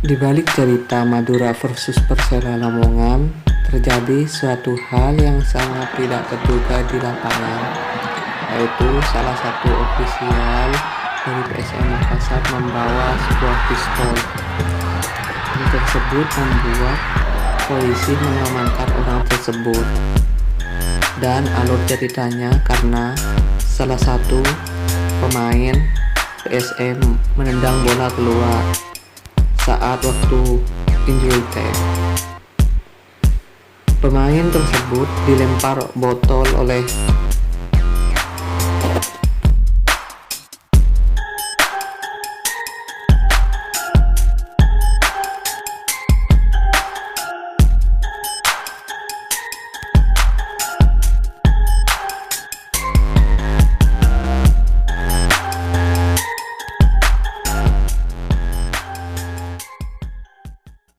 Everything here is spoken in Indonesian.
Di balik cerita Madura versus Persela Lamongan, terjadi suatu hal yang sangat tidak terduga di lapangan, yaitu salah satu ofisial dari PSM Makassar membawa sebuah pistol. Hal tersebut membuat polisi mengamankan orang tersebut. Dan alur ceritanya karena salah satu pemain PSM menendang bola keluar saat waktu injury time. Pemain tersebut dilempar botol oleh